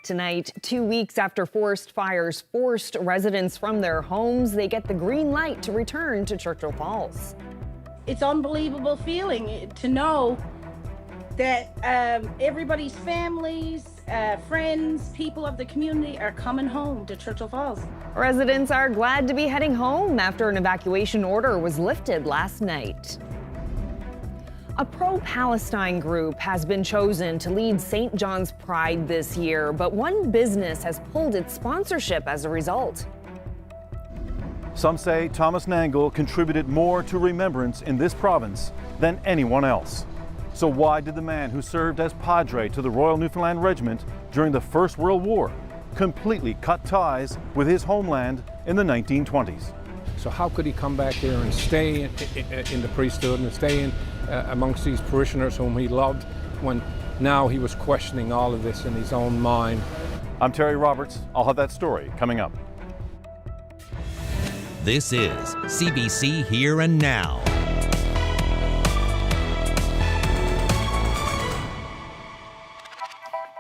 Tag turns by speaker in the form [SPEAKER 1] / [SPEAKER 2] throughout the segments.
[SPEAKER 1] Tonight, 2 weeks after forest fires forced residents from their homes, they get the green light to return to Churchill Falls.
[SPEAKER 2] It's unbelievable feeling to know that everybody's families, friends, people of the community are coming home to Churchill Falls.
[SPEAKER 1] Residents are glad to be heading home after an evacuation order was lifted last night. A pro-Palestine group has been chosen to lead St. John's Pride this year, but one business has pulled its sponsorship as a result.
[SPEAKER 3] Some say Thomas Nangle contributed more to remembrance in this province than anyone else. So why did the man who served as Padre to the Royal Newfoundland Regiment during the First World War completely cut ties with his homeland in the 1920s?
[SPEAKER 4] So how could he come back here and stay in the priesthood and stay in amongst these parishioners whom he loved when now he was questioning all of this in his own mind?
[SPEAKER 3] I'm Terry Roberts. I'll have that story coming up.
[SPEAKER 5] This is CBC Here and Now.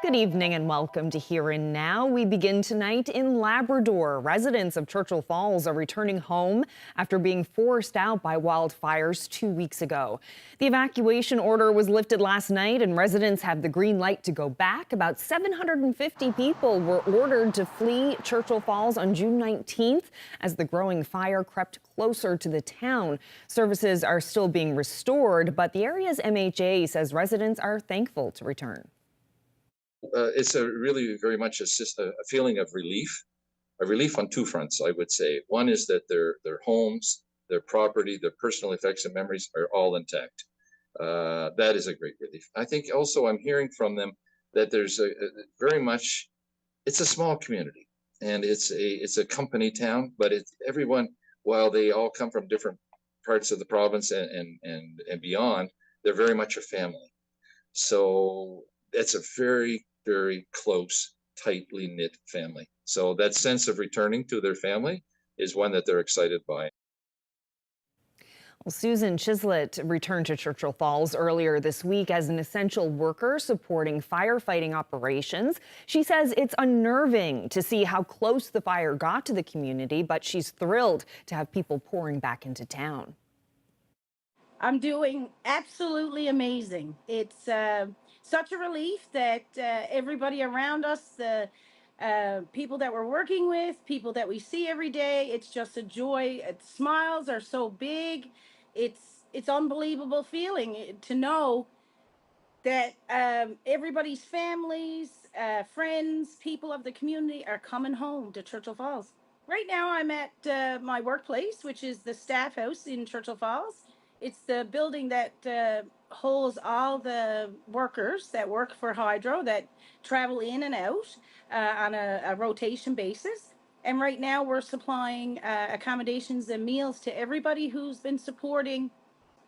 [SPEAKER 1] Good evening and welcome to Here and Now. We begin tonight in Labrador. Residents of Churchill Falls are returning home after being forced out by wildfires 2 weeks ago. The evacuation order was lifted last night and residents have the green light to go back. About 750 people were ordered to flee Churchill Falls on June 19th as the growing fire crept closer to the town. Services are still being restored, but the area's MHA says residents are thankful to return.
[SPEAKER 6] It's really very much a feeling of a relief on two fronts, I would say. One is that their homes, their property, their personal effects and memories are all intact. That is a great relief. I think also I'm hearing from them that there's it's a small community and it's a company town, but everyone, while they all come from different parts of the province and beyond, they're very much a family. So it's a very, very close, tightly knit family. So that sense of returning to their family is one that they're excited by.
[SPEAKER 1] Well, Susan Chislett returned to Churchill Falls earlier this week as an essential worker supporting firefighting operations. She says it's unnerving to see how close the fire got to the community, but she's thrilled to have people pouring back into town.
[SPEAKER 2] I'm doing absolutely amazing. It's such a relief that everybody around us, the people that we're working with, people that we see every day, it's just a joy. Smiles are so big. It's unbelievable feeling to know that everybody's families, friends, people of the community are coming home to Churchill Falls. Right now I'm at my workplace, which is the staff house in Churchill Falls. It's the building that holds all the workers that work for Hydro that travel in and out on a rotation basis. And right now we're supplying accommodations and meals to everybody who's been supporting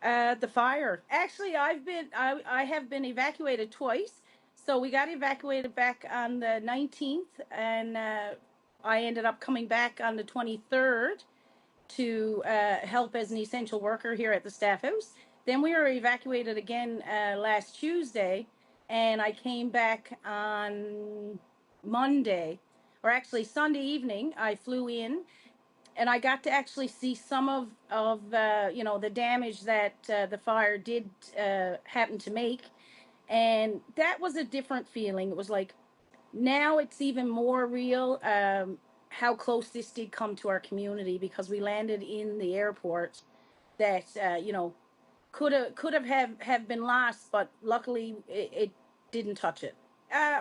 [SPEAKER 2] the fire. Actually, I have been evacuated twice. So we got evacuated back on the 19th and I ended up coming back on the 23rd. To help as an essential worker here at the staff house. Then we were evacuated again last Tuesday, and I came back on Monday, or actually Sunday evening. I flew in, and I got to actually see some of the damage that the fire did happen to make, and that was a different feeling. It was like now it's even more real. How close this did come to our community because we landed in the airport that could have been lost, but luckily it didn't touch it.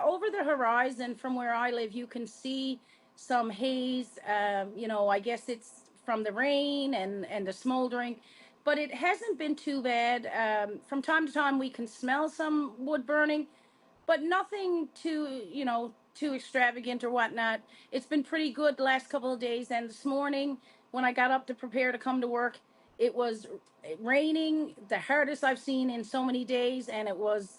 [SPEAKER 2] Over the horizon from where I live, you can see some haze. I guess it's from the rain and the smoldering, but it hasn't been too bad. From time to time, we can smell some wood burning, but nothing too extravagant or whatnot. It's been pretty good the last couple of days. And this morning, when I got up to prepare to come to work, it was raining, the hardest I've seen in so many days. And it was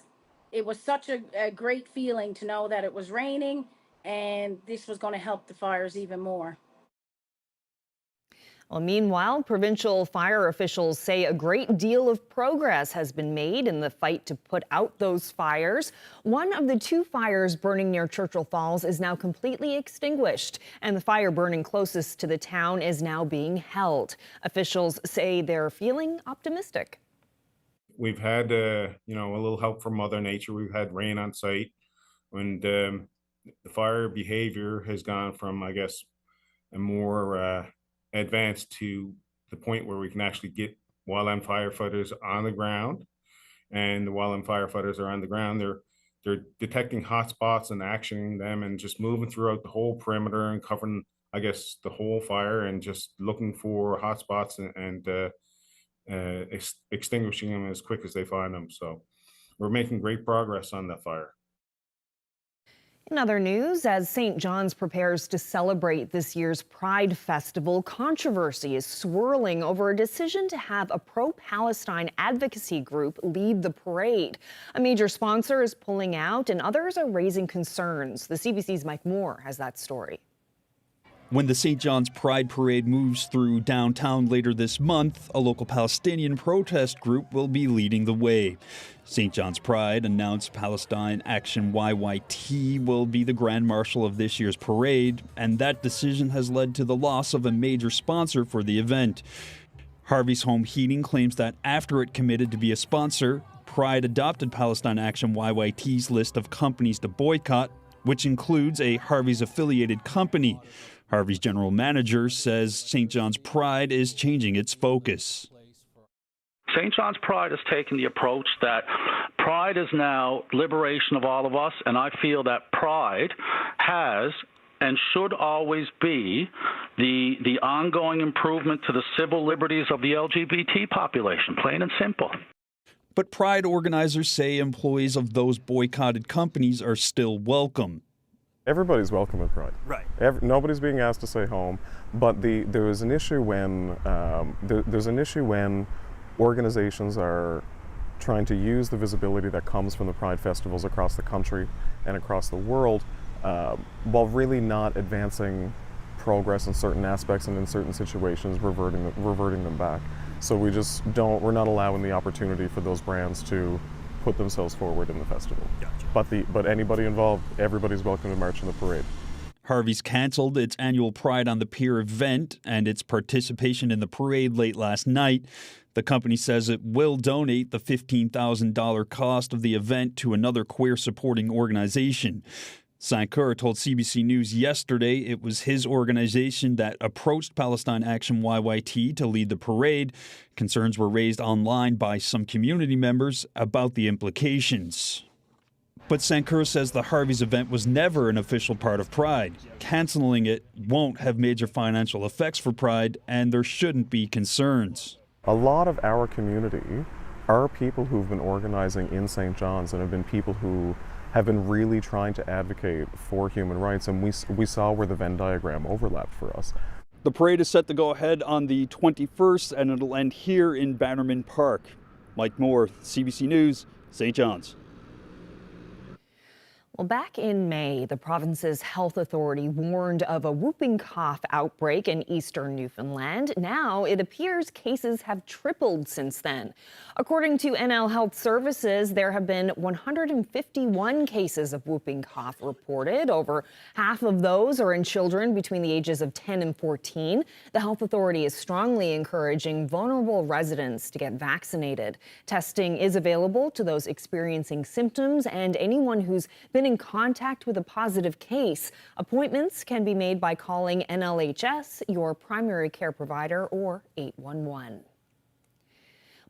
[SPEAKER 2] such a great feeling to know that it was raining and this was going to help the fires even more.
[SPEAKER 1] Well, meanwhile, provincial fire officials say a great deal of progress has been made in the fight to put out those fires. One of the 2 fires burning near Churchill Falls is now completely extinguished, and the fire burning closest to the town is now being held. Officials say they're feeling optimistic.
[SPEAKER 7] We've had, a little help from Mother Nature. We've had rain on site, and the fire behavior has gone from, I guess, a more advanced to the point where we can actually get wildland firefighters on the ground. And the wildland firefighters are on the ground. They're detecting hot spots and actioning them and just moving throughout the whole perimeter and covering, I guess, the whole fire and just looking for hot spots and extinguishing them as quick as they find them. So we're making great progress on that fire.
[SPEAKER 1] In other news, as St. John's prepares to celebrate this year's Pride Festival, controversy is swirling over a decision to have a pro-Palestine advocacy group lead the parade. A major sponsor is pulling out and others are raising concerns. The CBC's Mike Moore has that story.
[SPEAKER 8] When the St. John's Pride Parade moves through downtown later this month, a local Palestinian protest group will be leading the way. St. John's Pride announced Palestine Action YYT will be the grand marshal of this year's parade, and that decision has led to the loss of a major sponsor for the event. Harvey's Home Heating claims that after it committed to be a sponsor, Pride adopted Palestine Action YYT's list of companies to boycott, which includes a Harvey's affiliated company. Harvey's general manager says St. John's Pride is changing its focus.
[SPEAKER 9] St. John's Pride has taken the approach that Pride is now liberation of all of us, and I feel that Pride has and should always be the ongoing improvement to the civil liberties of the LGBT population, plain and simple.
[SPEAKER 8] But Pride organizers say employees of those boycotted companies are still welcome.
[SPEAKER 10] Everybody's welcome at Pride.
[SPEAKER 8] Right.
[SPEAKER 10] Nobody's being asked to stay home, but there's an issue when organizations are trying to use the visibility that comes from the Pride festivals across the country and across the world, while really not advancing progress in certain aspects and in certain situations reverting them back. So we're not allowing the opportunity for those brands to put themselves forward in the festival. Gotcha. But anybody involved, everybody's welcome to march in the parade.
[SPEAKER 8] Harvey's canceled its annual Pride on the Pier event and its participation in the parade late last night. The company says it will donate the $15,000 cost of the event to another queer-supporting organization. Sankur told CBC News yesterday it was his organization that approached Palestine Action YYT to lead the parade. Concerns were raised online by some community members about the implications. But Sankur says the Harvey's event was never an official part of Pride. Canceling it won't have major financial effects for Pride, and there shouldn't be concerns.
[SPEAKER 10] A lot of our community are people who've been organizing in St. John's and have been people who have been really trying to advocate for human rights, and we saw where the Venn diagram overlapped for us.
[SPEAKER 8] The parade is set to go ahead on the 21st, and it'll end here in Bannerman Park. Mike Moore, CBC News, St. John's.
[SPEAKER 1] Well, back in May, the province's health authority warned of a whooping cough outbreak in eastern Newfoundland. Now it appears cases have tripled since then. According to NL Health Services, there have been 151 cases of whooping cough reported. Over half of those are in children between the ages of 10 and 14. The health authority is strongly encouraging vulnerable residents to get vaccinated. Testing is available to those experiencing symptoms and anyone who's been in contact with a positive case. Appointments can be made by calling NLHS, your primary care provider, or 811.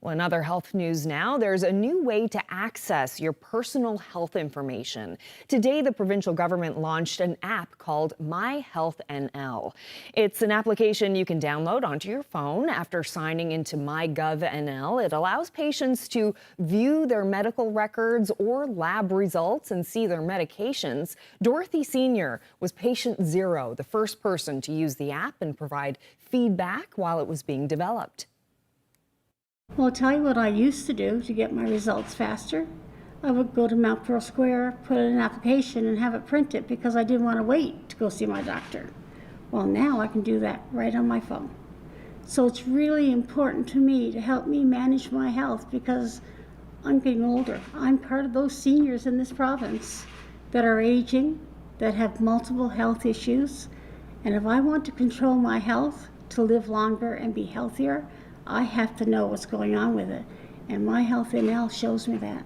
[SPEAKER 1] Well, in other health news now, there's a new way to access your personal health information. Today, the provincial government launched an app called My Health NL. It's an application you can download onto your phone after signing into MyGovNL. It allows patients to view their medical records or lab results and see their medications. Dorothy Sr. was patient 0, the first person to use the app and provide feedback while it was being developed.
[SPEAKER 11] Well, I'll tell you what I used to do to get my results faster. I would go to Mount Pearl Square, put in an application, and have it printed because I didn't want to wait to go see my doctor. Well, now I can do that right on my phone. So it's really important to me to help me manage my health because I'm getting older. I'm part of those seniors in this province that are aging, that have multiple health issues. And if I want to control my health, to live longer and be healthier, I have to know what's going on with it. And my Health NL shows me that.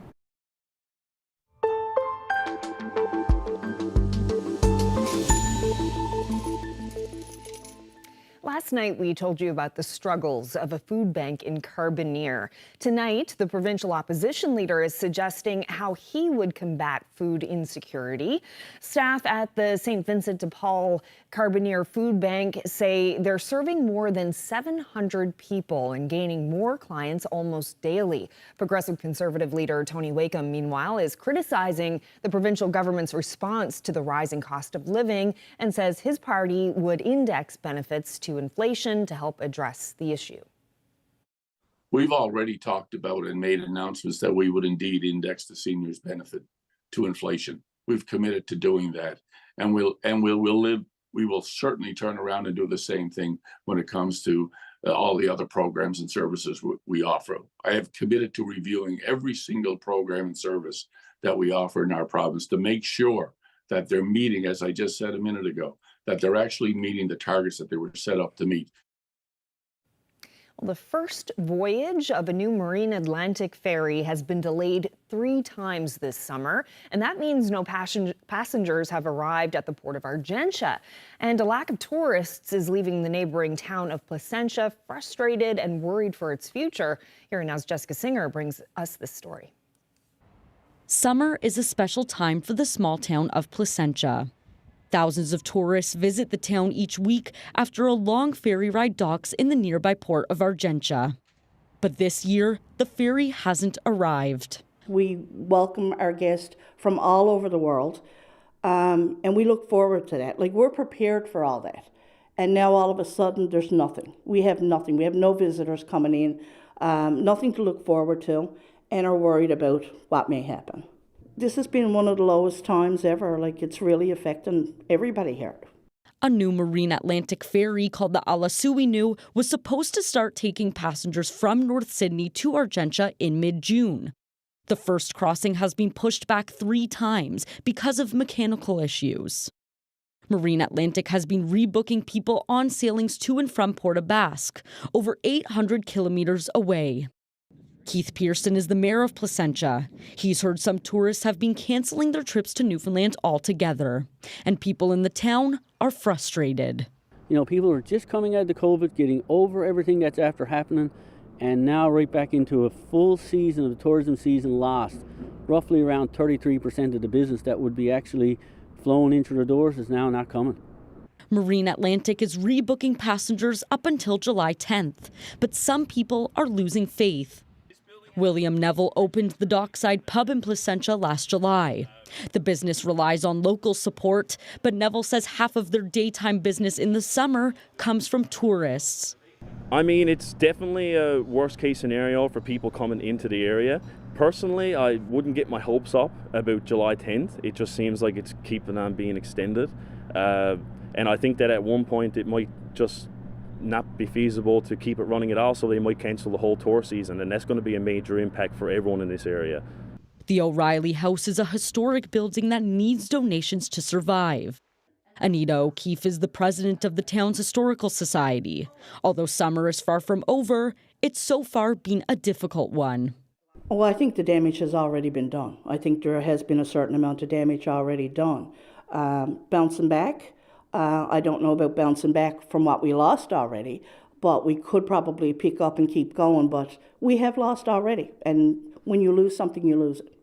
[SPEAKER 1] Last night, we told you about the struggles of a food bank in Carbonear. Tonight, the provincial opposition leader is suggesting how he would combat food insecurity. Staff at the St. Vincent de Paul Carbonear Food Bank say they're serving more than 700 people and gaining more clients almost daily. Progressive Conservative leader Tony Wakeham, meanwhile, is criticizing the provincial government's response to the rising cost of living and says his party would index benefits to inflation to help address the issue.
[SPEAKER 12] We've already talked about and made announcements that we would indeed index the seniors benefit to inflation. We've committed to doing that, and we will certainly turn around and do the same thing when it comes to all the other programs and services we offer. I have committed to reviewing every single program and service that we offer in our province to make sure that they're meeting, as I just said a minute ago, that they're actually meeting the targets that they were set up to meet.
[SPEAKER 1] Well, the first voyage of a new Marine Atlantic ferry has been delayed 3 times this summer, and that means no passengers have arrived at the port of Argentia. And a lack of tourists is leaving the neighboring town of Placentia frustrated and worried for its future. Here Now's Jessica Singer brings us this story.
[SPEAKER 13] Summer is a special time for the small town of Placentia. Thousands of tourists visit the town each week after a long ferry ride docks in the nearby port of Argentia. But this year, the ferry hasn't arrived.
[SPEAKER 14] We welcome our guests from all over the world, and we look forward to that. Like, we're prepared for all that. And now all of a sudden, there's nothing. We have nothing. We have no visitors coming in, nothing to look forward to, and are worried about what may happen. This has been one of the lowest times ever. Like, it's really affecting everybody here.
[SPEAKER 13] A new Marine Atlantic ferry called the Alasuinu was supposed to start taking passengers from North Sydney to Argentia in mid-June. The first crossing has been pushed back 3 times because of mechanical issues. Marine Atlantic has been rebooking people on sailings to and from Port aux Basques, over 800 kilometers away. Keith Pearson is the mayor of Placentia. He's heard some tourists have been canceling their trips to Newfoundland altogether, and people in the town are frustrated.
[SPEAKER 15] You know, people are just coming out of the COVID, getting over everything that's after happening, and now right back into a full season of the tourism season lost. Roughly around 33% of the business that would be actually flowing into the doors is now not coming.
[SPEAKER 13] Marine Atlantic is rebooking passengers up until July 10th, but some people are losing faith. William Neville opened the Dockside Pub in Placentia last July. The business relies on local support, but Neville says half of their daytime business in the summer comes from tourists.
[SPEAKER 16] I mean, it's definitely a worst case scenario for people coming into the area. Personally, I wouldn't get my hopes up about July 10th. It just seems like it's keeping on being extended. And I think that at one point it might just not be feasible to keep it running at all, so they might cancel the whole tour season, and that's going to be a major impact for everyone in this area.
[SPEAKER 13] The O'Reilly House is a historic building that needs donations to survive. Anita O'Keefe is the president of the town's historical society. Although summer is far from over, it's so far been a difficult one.
[SPEAKER 14] Well, I think the damage has already been done. I think there has been a certain amount of damage already done. Bouncing back, I don't know about bouncing back from what we lost already, but we could probably pick up and keep going, but we have lost already, and when you lose something, you lose it.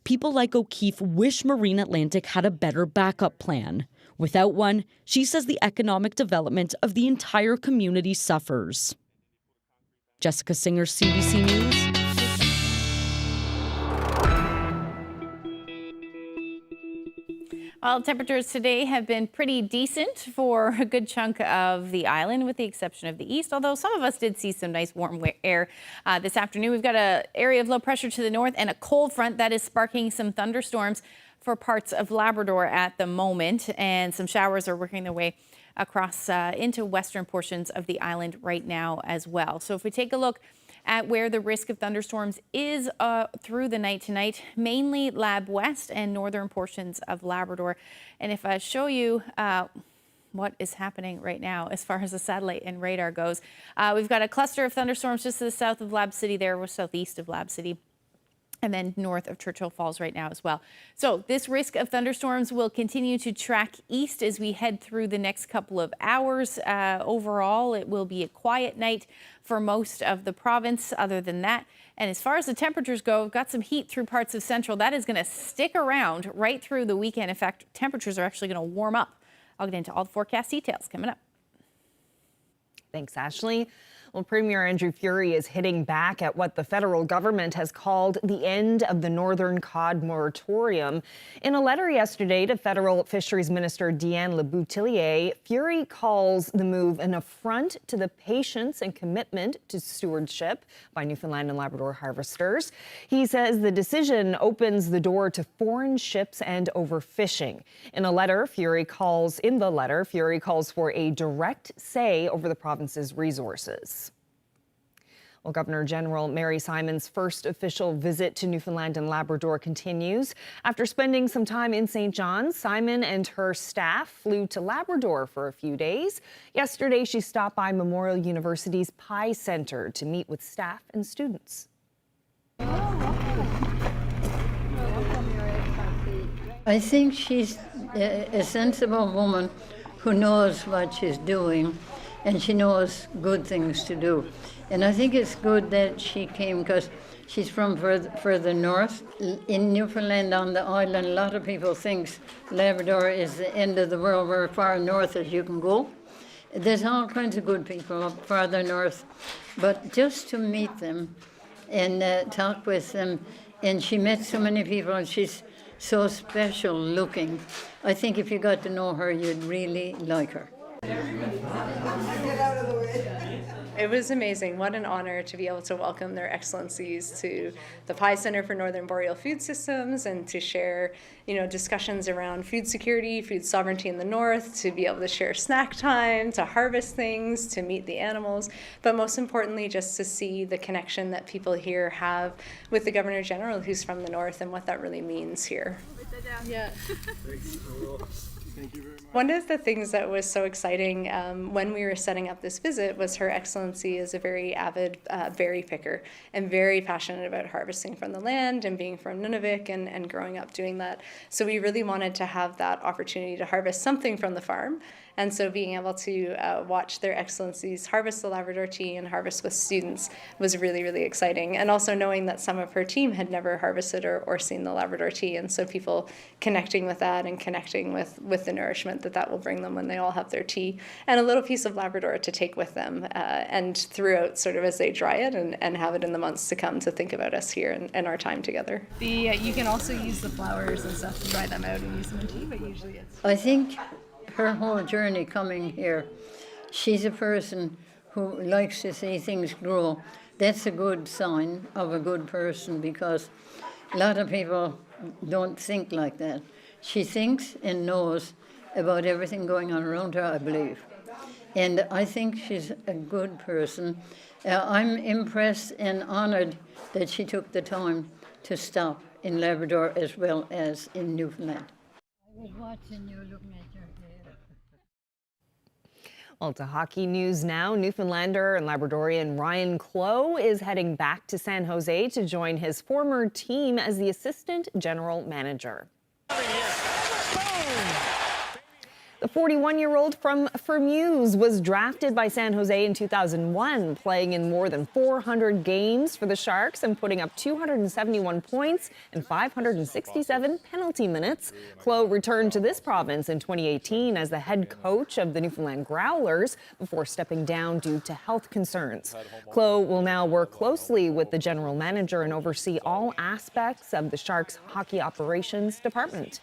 [SPEAKER 13] People like O'Keefe wish Marine Atlantic had a better backup plan. Without one, she says the economic development of the entire community suffers. Jessica Singer, CBC News.
[SPEAKER 17] Well, temperatures today have been pretty decent for a good chunk of the island, with the exception of the east, although some of us did see some nice warm air this afternoon. We've got an area of low pressure to the north and a cold front that is sparking some thunderstorms for parts of Labrador at the moment, and some showers are working their way across into western portions of the island right now as well. So if we take a look at where the risk of thunderstorms is through the night tonight, mainly Lab West and northern portions of Labrador. And if I show you what is happening right now as far as the satellite and radar goes, we've got a cluster of thunderstorms just to the south of Lab City there, or southeast of Lab City, and then north of Churchill Falls right now as well. So this risk of thunderstorms will continue to track east as we head through the next couple of hours. Overall, it will be a quiet night for most of the province other than that. And as far as the temperatures go, we've got some heat through parts of central. That is going to stick around right through the weekend. In fact, temperatures are actually going to warm up. I'll get into all the forecast details coming up.
[SPEAKER 1] Thanks, Ashley. Well, Premier Andrew Ferry is hitting back at what the federal government has called the end of the Northern Cod moratorium. In a letter yesterday to Federal Fisheries Minister Diane Leboutillier, Ferry calls the move an affront to the patience and commitment to stewardship by Newfoundland and Labrador harvesters. He says the decision opens the door to foreign ships and overfishing. In a letter, Ferry calls for a direct say over the province's resources. Well, Governor General Mary Simon's first official visit to Newfoundland and Labrador continues. After spending some time in St. John's, Simon and her staff flew to Labrador for a few days. Yesterday, she stopped by Memorial University's Pie Center to meet with staff and students.
[SPEAKER 18] I think she's a sensible woman who knows what she's doing, and she knows good things to do. And I think it's good that she came because she's from further north. In Newfoundland on the island, a lot of people think Labrador is the end of the world. We're far north as you can go. There's all kinds of good people up farther north. But just to meet them and talk with them, and she met so many people, and she's so special looking. I think if you got to know her, you'd really like her.
[SPEAKER 19] It was amazing. What an honor to be able to welcome their excellencies to the Pie Center for Northern Boreal Food Systems and to share, discussions around food security, food sovereignty in the north, to be able to share snack time, to harvest things, to meet the animals, but most importantly, just to see the connection that people here have with the Governor General, who's from the north, and what that really means here. Yeah. Thank you very much. One of the things that was so exciting when we were setting up this visit was Her Excellency is a very avid berry picker and very passionate about harvesting from the land and being from Nunavik and growing up doing that. So we really wanted to have that opportunity to harvest something from the farm. And so being able to watch Their Excellencies harvest the Labrador tea and harvest with students was really, really exciting. And also knowing that some of her team had never harvested or seen the Labrador tea. And so people connecting with that and connecting with the nourishment that will bring them when they all have their tea. And a little piece of Labrador to take with them and throughout sort of as they dry it and have it in the months to come to think about us here and our time together. You can also use the flowers and stuff to dry them out and use them in tea, but usually it's...
[SPEAKER 18] I think her whole journey coming here, she's a person who likes to see things grow. That's a good sign of a good person because a lot of people don't think like that. She thinks and knows about everything going on around her, I believe. And I think she's a good person. I'm impressed and honoured that she took the time to stop in Labrador as well as in Newfoundland. I was watching you looking at your hair.
[SPEAKER 1] Well, to hockey news now. Newfoundlander and Labradorian Ryan Clough is heading back to San Jose to join his former team as the assistant general manager. The 41-year-old from Fermuse was drafted by San Jose in 2001, playing in more than 400 games for the Sharks and putting up 271 points and 567 penalty minutes. Clough returned to this province in 2018 as the head coach of the Newfoundland Growlers before stepping down due to health concerns. Clough will now work closely with the general manager and oversee all aspects of the Sharks' hockey operations department.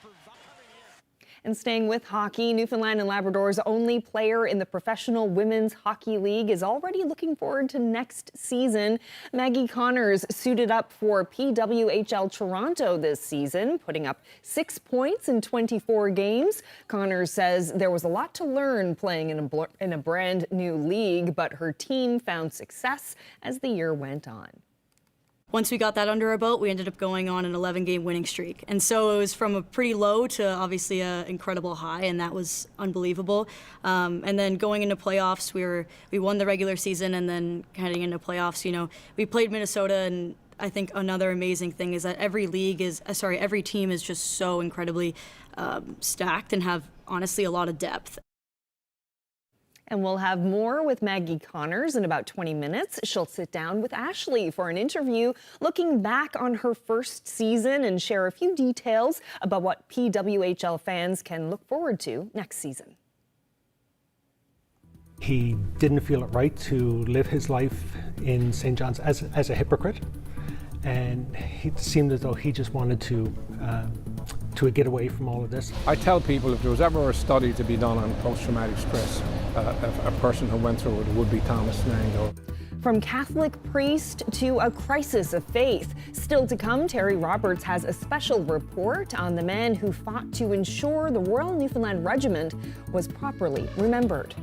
[SPEAKER 1] And staying with hockey, Newfoundland and Labrador's only player in the Professional Women's Hockey League is already looking forward to next season. Maggie Connors suited up for PWHL Toronto this season, putting up 6 points in 24 games. Connors says there was a lot to learn playing in a brand new league, but her team found success as the year went on.
[SPEAKER 20] Once we got that under our belt, we ended up going on an 11-game winning streak. And so it was from a pretty low to obviously an incredible high, and that was unbelievable. And then going into playoffs, we won the regular season, and then heading into playoffs, we played Minnesota, and I think another amazing thing is that every team is just so incredibly stacked and have honestly a lot of depth.
[SPEAKER 1] And we'll have more with Maggie Connors in about 20 minutes. She'll sit down with Ashley for an interview looking back on her first season and share a few details about what PWHL fans can look forward to next season.
[SPEAKER 21] He didn't feel it right to live his life in St. John's as a hypocrite, and it seemed as though he just wanted to get away from all of this.
[SPEAKER 4] I tell people if there was ever a study to be done on post-traumatic stress, a person who went through it would be Thomas Nangle.
[SPEAKER 1] From Catholic priest to a crisis of faith. Still to come, Terry Roberts has a special report on the man who fought to ensure the Royal Newfoundland Regiment was properly remembered.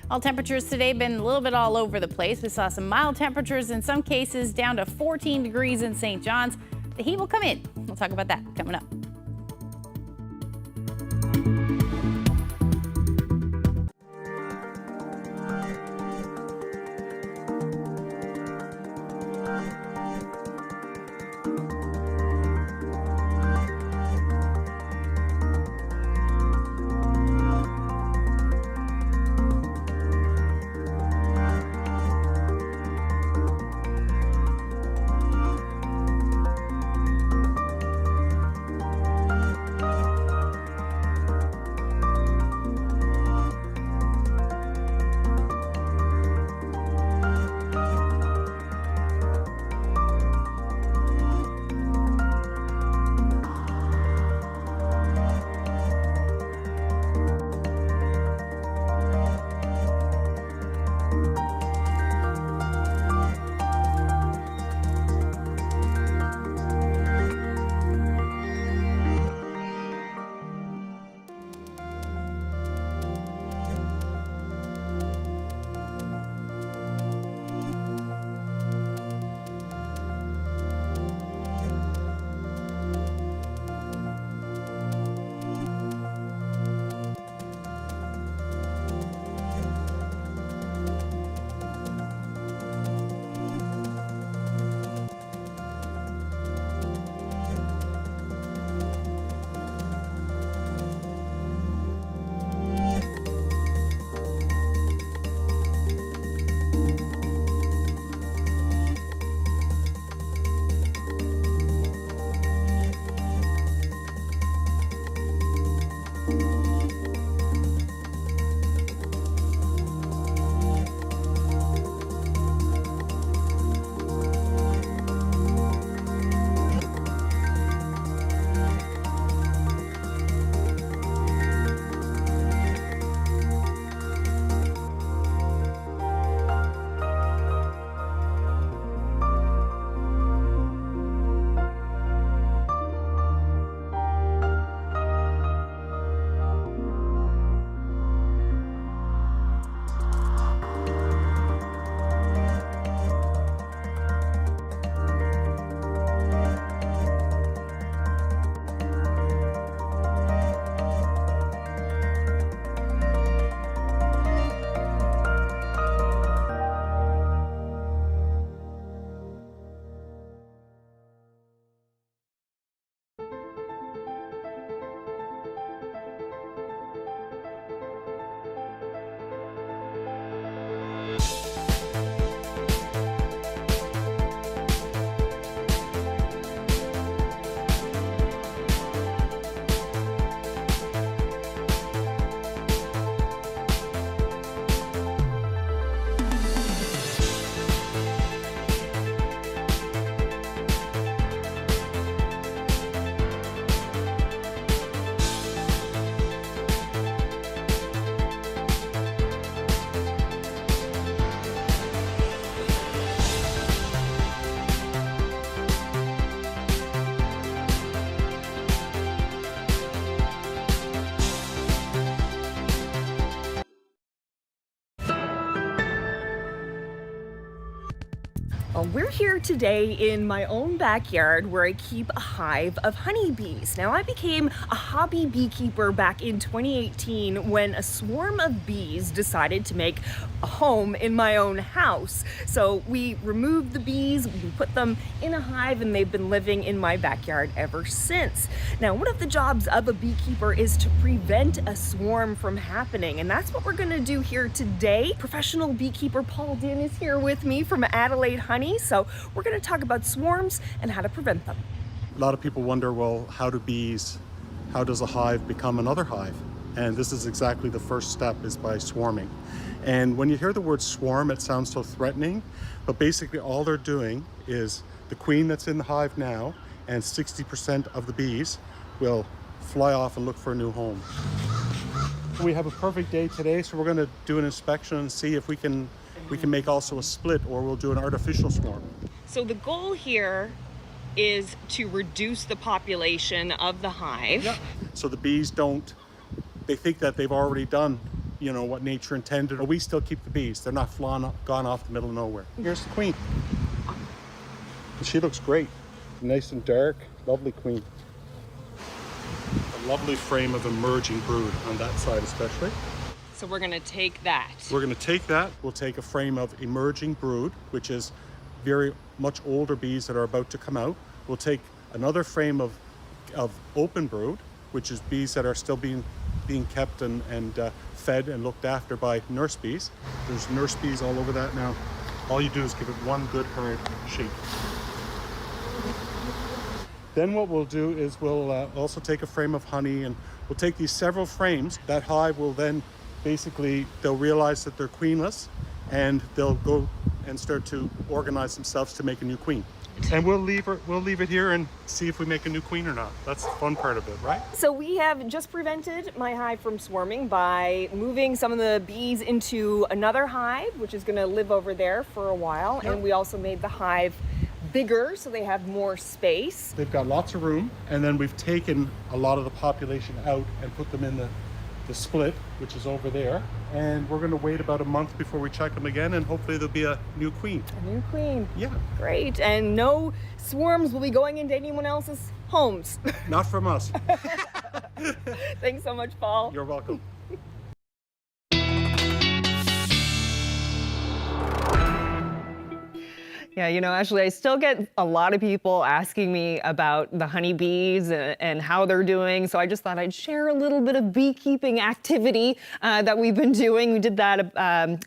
[SPEAKER 17] Well, temperatures today been a little bit all over the place. We saw some mild temperatures in some cases down to 14 degrees in St. John's. The heat will come in. We'll talk about that coming up.
[SPEAKER 1] Well, we're here today in my own backyard where I keep a hive of honeybees. Now, I became a hobby beekeeper back in 2018 when a swarm of bees decided to make a home in my own house. So we removed the bees, we put them in a hive, and they've been living in my backyard ever since. Now, one of the jobs of a beekeeper is to prevent a swarm from happening, and that's what we're gonna do here today. Professional beekeeper Paul Din is here with me from Adelaide Honey. So we're going to talk about swarms and how to prevent them.
[SPEAKER 3] A lot of people wonder, well, how does a hive become another hive? And this is exactly the first step, is by swarming. And when you hear the word swarm, it sounds so threatening, but basically all they're doing is the queen that's in the hive now and 60% of the bees will fly off and look for a new home. We have a perfect day today, so we're going to do an inspection and see if we can make also a split, or we'll do an artificial swarm.
[SPEAKER 1] So the goal here is to reduce the population of the hive.
[SPEAKER 3] Yeah. So the bees they think that they've already done, what nature intended. We still keep the bees. They're not gone off the middle of nowhere. Here's the queen. And she looks great. Nice and dark, lovely queen. A lovely frame of emerging brood on that side especially.
[SPEAKER 1] So we're going to take that.
[SPEAKER 3] We'll take a frame of emerging brood, which is very much older bees that are about to come out. We'll take another frame of open brood, which is bees that are still being kept and fed and looked after by nurse bees. There's nurse bees all over that now. All you do is give it one good hard shake. Then what we'll do is we'll also take a frame of honey, and we'll take these several frames. That hive will then basically, they'll realize that they're queenless, and they'll go and start to organize themselves to make a new queen. And we'll leave it here and see if we make a new queen or not. That's the fun part of it, right?
[SPEAKER 1] So we have just prevented my hive from swarming by moving some of the bees into another hive, which is going to live over there for a while. Yep. And we also made the hive bigger so they have more space.
[SPEAKER 3] They've got lots of room, and then we've taken a lot of the population out and put them in the split, which is over there, and we're going to wait about a month before we check them again, and hopefully there'll be a new queen.
[SPEAKER 1] A new queen.
[SPEAKER 3] Yeah.
[SPEAKER 1] Great. And no swarms will be going into anyone else's homes.
[SPEAKER 3] Not from us.
[SPEAKER 1] Thanks so much, Paul.
[SPEAKER 3] You're welcome.
[SPEAKER 1] Yeah, Ashley, I still get a lot of people asking me about the honeybees and how they're doing. So I just thought I'd share a little bit of beekeeping activity that we've been doing. We did that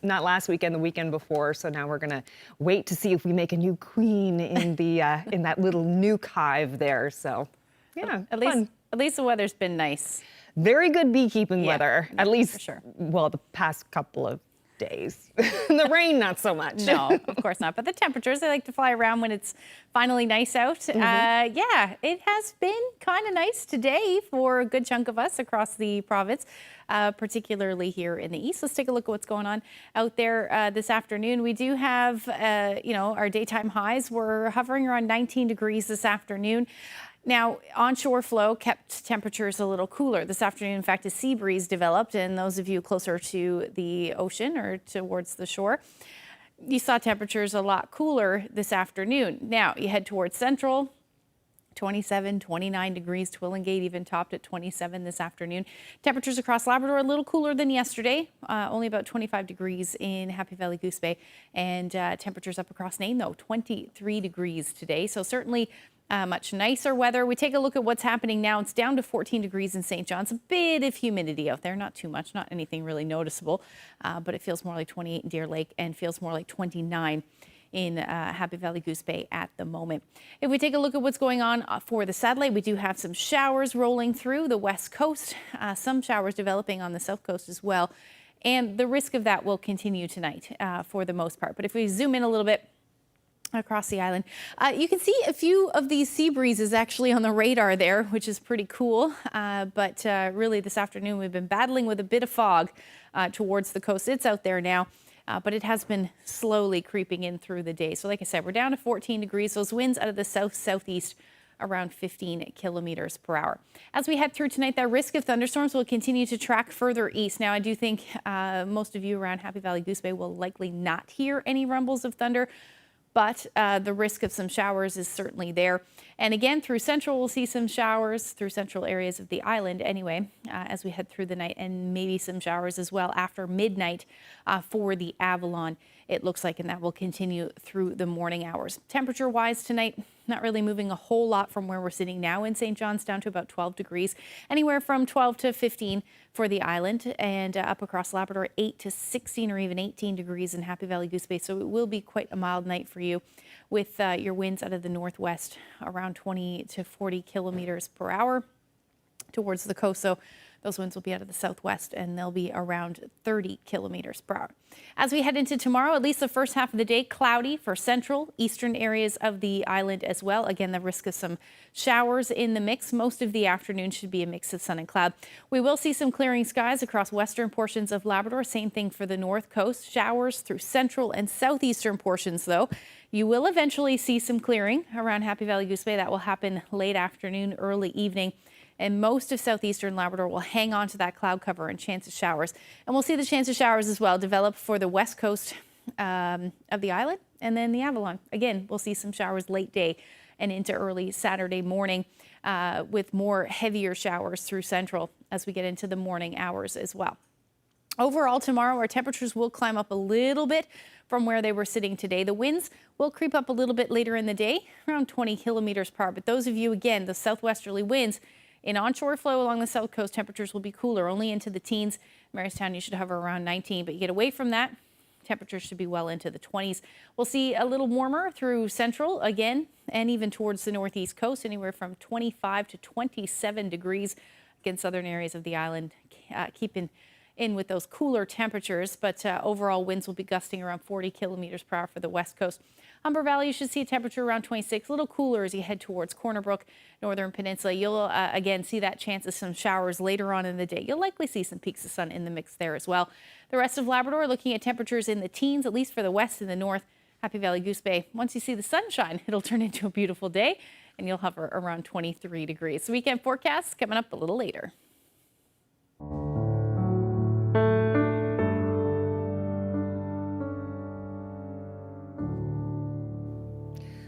[SPEAKER 1] not last weekend, the weekend before. So now we're going to wait to see if we make a new queen in in that little nuke hive there. So yeah,
[SPEAKER 17] at least the weather's been nice.
[SPEAKER 1] Very good beekeeping weather, at least,
[SPEAKER 17] for sure.
[SPEAKER 1] Well, the past couple of days. The rain, not so much.
[SPEAKER 17] No, of course not. But the temperatures, they like to fly around when it's finally nice out. Mm-hmm. Yeah, it has been kind of nice today for a good chunk of us across the province, particularly here in the east. Let's take a look at what's going on out there this afternoon. We do have, our daytime highs were hovering around 19 degrees this afternoon. Now, onshore flow kept temperatures a little cooler this afternoon. In fact, a sea breeze developed, and those of you closer to the ocean or towards the shore, you saw temperatures a lot cooler this afternoon. Now, you head towards central, 27, 29 degrees. Twillingate even topped at 27 this afternoon. Temperatures across Labrador a little cooler than yesterday, only about 25 degrees in Happy Valley Goose Bay. And temperatures up across Nain, though, 23 degrees today. So certainly much nicer weather. We take a look at what's happening now. It's down to 14 degrees in St. John's. A bit of humidity out there, not too much, not anything really noticeable, but it feels more like 28 in Deer Lake and feels more like 29 in Happy Valley Goose Bay at the moment. If we take a look at what's going on for the satellite, we do have some showers rolling through the west coast, some showers developing on the south coast as well, and the risk of that will continue tonight for the most part. But if we zoom in a little bit across the island, you can see a few of these sea breezes actually on the radar there, which is pretty cool. But really this afternoon we've been battling with a bit of fog towards the coast. It's out there now. But it has been slowly creeping in through the day. So like I said, we're down to 14 degrees. Those winds out of the south-southeast around 15 kilometers per hour. As we head through tonight, that risk of thunderstorms will continue to track further east. Now, I do think most of you around Happy Valley Goose Bay will likely not hear any rumbles of thunder. but the risk of some showers is certainly there. And again, through central, we'll see some showers through central areas of the island anyway, as we head through the night, and maybe some showers as well after midnight for the Avalon, it looks like, and that will continue through the morning hours. Temperature-wise tonight, not really moving a whole lot from where we're sitting now in St. John's, down to about 12 degrees, anywhere from 12 to 15 for the island, and up across Labrador, 8 to 16 or even 18 degrees in Happy Valley Goose Bay. So it will be quite a mild night for you, with your winds out of the northwest around 20 to 40 kilometers per hour towards the coast. So those winds will be out of the southwest, and they'll be around 30 kilometers per hour. As we head into tomorrow, at least the first half of the day, cloudy for central, eastern areas of the island as well. Again, the risk of some showers in the mix. Most of the afternoon should be a mix of sun and cloud. We will see some clearing skies across western portions of Labrador. Same thing for the north coast. Showers through central and southeastern portions, though. You will eventually see some clearing around Happy Valley Goose Bay. That will happen late afternoon, early evening. And most of southeastern Labrador will hang on to that cloud cover and chance of showers. And we'll see the chance of showers as well develop for the west coast of the island and then the Avalon. Again, we'll see some showers late day and into early Saturday morning, with more heavier showers through central as we get into the morning hours as well. Overall, tomorrow, our temperatures will climb up a little bit from where they were sitting today. The winds will creep up a little bit later in the day, around 20 kilometers per hour. But those of you, again, the southwesterly winds, in onshore flow along the south coast, temperatures will be cooler, only into the teens. Marystown, you should hover around 19, but you get away from that, temperatures should be well into the 20s. We'll see a little warmer through central again, and even towards the northeast coast, anywhere from 25 to 27 degrees. Again, southern areas of the island keeping in with those cooler temperatures, but overall winds will be gusting around 40 kilometers per hour for the west coast. Humber Valley, you should see a temperature around 26, a little cooler as you head towards Corner Brook, Northern Peninsula. You'll again see that chance of some showers later on in the day. You'll likely see some peaks of sun in the mix there as well. The rest of Labrador, looking at temperatures in the teens, at least for the west and the north. Happy Valley Goose Bay, once you see the sunshine, it'll turn into a beautiful day, and you'll hover around 23 degrees. Weekend forecast coming up a little later.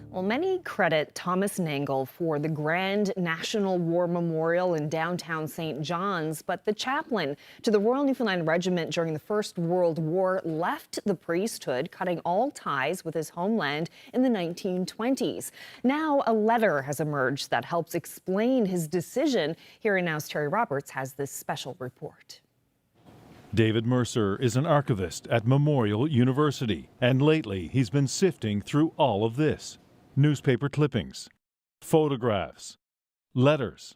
[SPEAKER 1] Well, many credit Thomas Nangle for the Grand National War Memorial in downtown St. John's, but the chaplain to the Royal Newfoundland Regiment during the First World War left the priesthood, cutting all ties with his homeland in the 1920s. Now, a letter has emerged that helps explain his decision. Here in Now's Terry Roberts has this special report.
[SPEAKER 5] David Mercer is an archivist at Memorial University, and lately he's been sifting through all of this. Newspaper clippings, photographs, letters.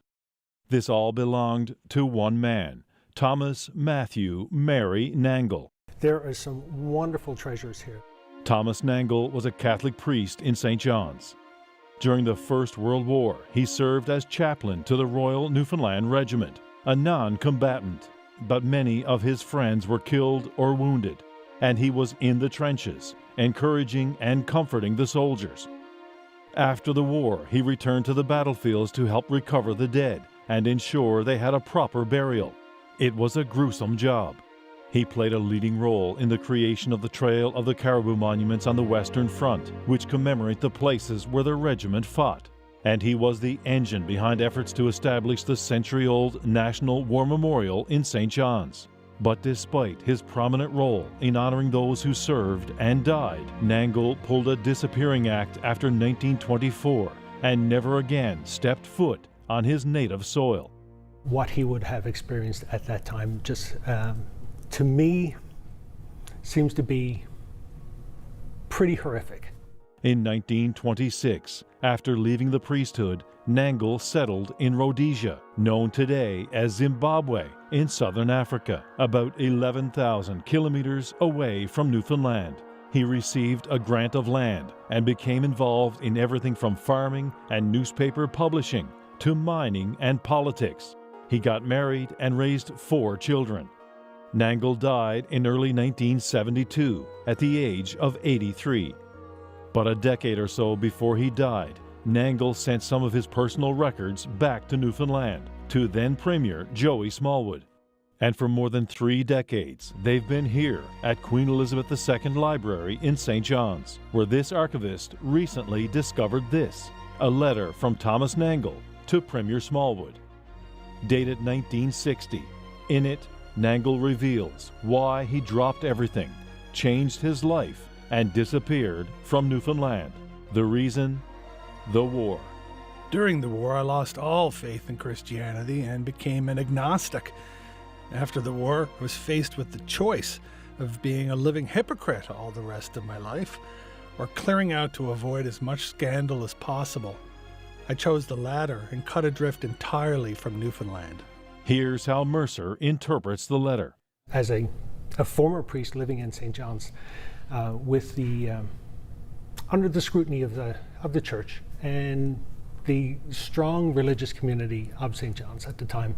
[SPEAKER 5] This all belonged to one man, Thomas Matthew Mary Nangle.
[SPEAKER 21] There are some wonderful treasures here.
[SPEAKER 5] Thomas Nangle was a Catholic priest in St. John's. During the First World War, he served as chaplain to the Royal Newfoundland Regiment, a non-combatant. But many of his friends were killed or wounded, and he was in the trenches, encouraging and comforting the soldiers. After the war, he returned to the battlefields to help recover the dead and ensure they had a proper burial. It was a gruesome job. He played a leading role in the creation of the Trail of the Caribou monuments on the Western Front, which commemorate the places where the regiment fought. And he was the engine behind efforts to establish the century-old National War Memorial in St. John's. But despite his prominent role in honoring those who served and died, Nangle pulled a disappearing act after 1924 and never again stepped foot on his native soil.
[SPEAKER 21] What he would have experienced at that time just, to me, seems to be pretty horrific.
[SPEAKER 5] In 1926, after leaving the priesthood, Nangle settled in Rhodesia, known today as Zimbabwe, in southern Africa, about 11,000 kilometers away from Newfoundland. He received a grant of land and became involved in everything from farming and newspaper publishing to mining and politics. He got married and raised 4 children. Nangle died in early 1972 at the age of 83. But a decade or so before he died, Nangle sent some of his personal records back to Newfoundland to then Premier Joey Smallwood. And for more than 3 decades, they've been here at Queen Elizabeth II Library in St. John's, where this archivist recently discovered this, a letter from Thomas Nangle to Premier Smallwood. Dated 1960. In it, Nangle reveals why he dropped everything, changed his life, and disappeared from Newfoundland. The reason? The war.
[SPEAKER 6] During the war, I lost all faith in Christianity and became an agnostic. After the war, I was faced with the choice of being a living hypocrite all the rest of my life, or clearing out to avoid as much scandal as possible. I chose the latter and cut adrift entirely from Newfoundland.
[SPEAKER 5] Here's how Mercer interprets the letter.
[SPEAKER 21] As a former priest living in St. John's, with the under the scrutiny of the church and the strong religious community of St. John's at the time,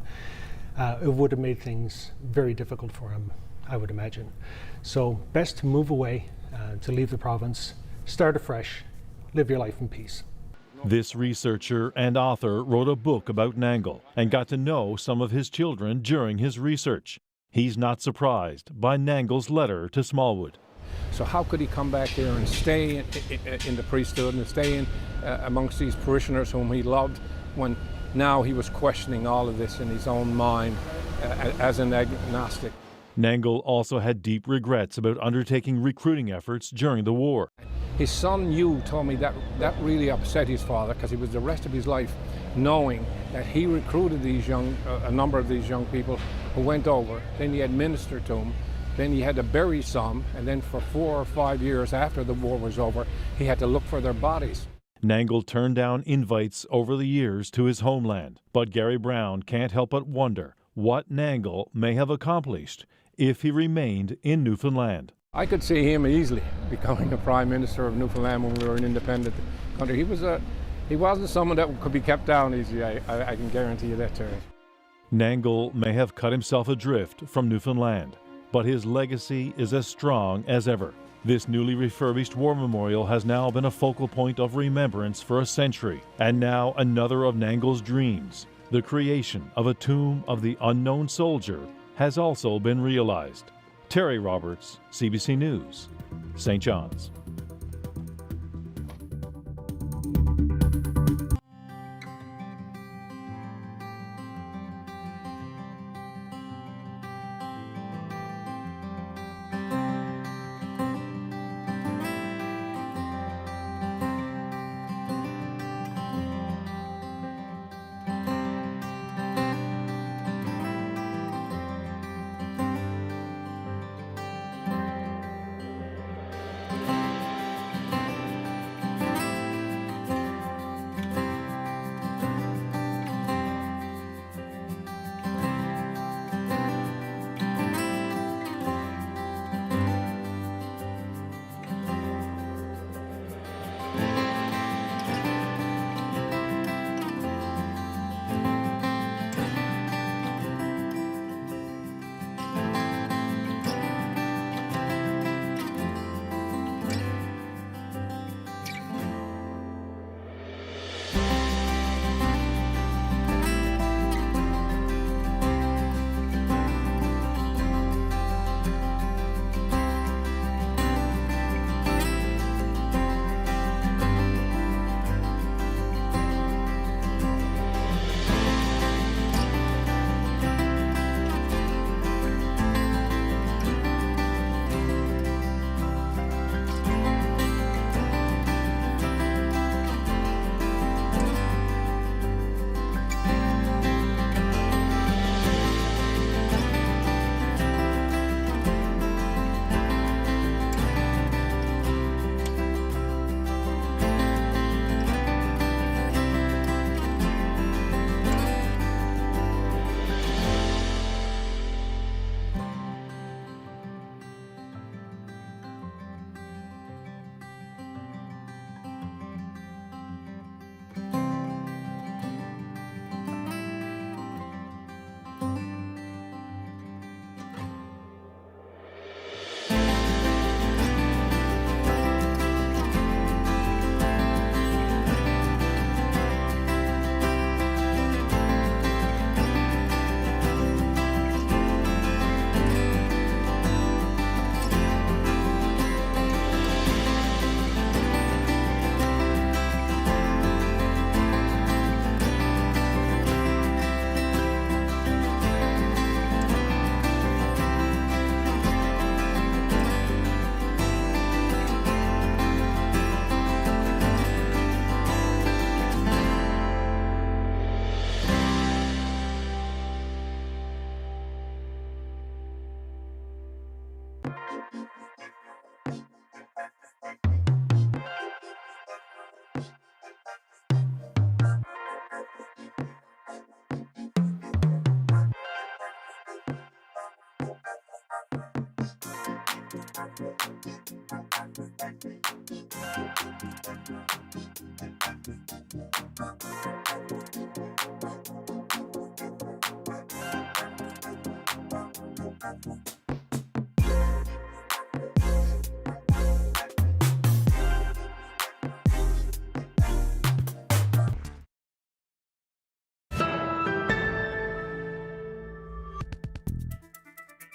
[SPEAKER 21] it would have made things very difficult for him, I would imagine. So best to move away, to leave the province, start afresh, live your life in peace.
[SPEAKER 5] This researcher and author wrote a book about Nangle and got to know some of his children during his research. He's not surprised by Nangle's letter to Smallwood.
[SPEAKER 4] So how could he come back here and stay in the priesthood and stay in amongst these parishioners whom he loved, when now he was questioning all of this in his own mind as an agnostic?
[SPEAKER 5] Nangle also had deep regrets about undertaking recruiting efforts during the war.
[SPEAKER 4] His son Hugh told me that really upset his father, because he was the rest of his life knowing that he recruited a number of these young people who went over, then he administered to them, then he had to bury some, and then for 4 or 5 years after the war was over, he had to look for their bodies.
[SPEAKER 5] Nangle turned down invites over the years to his homeland, but Gary Brown can't help but wonder what Nangle may have accomplished if he remained in Newfoundland.
[SPEAKER 4] I could see him easily becoming a Prime Minister of Newfoundland when we were an independent country. He wasn't someone that could be kept down easy, I can guarantee you that, Terry.
[SPEAKER 5] Nangle may have cut himself adrift from Newfoundland, but his legacy is as strong as ever. This newly refurbished war memorial has now been a focal point of remembrance for a century, and now another of Nangle's dreams, the creation of a tomb of the unknown soldier, has also been realized. Terry Roberts, CBC News, St. John's.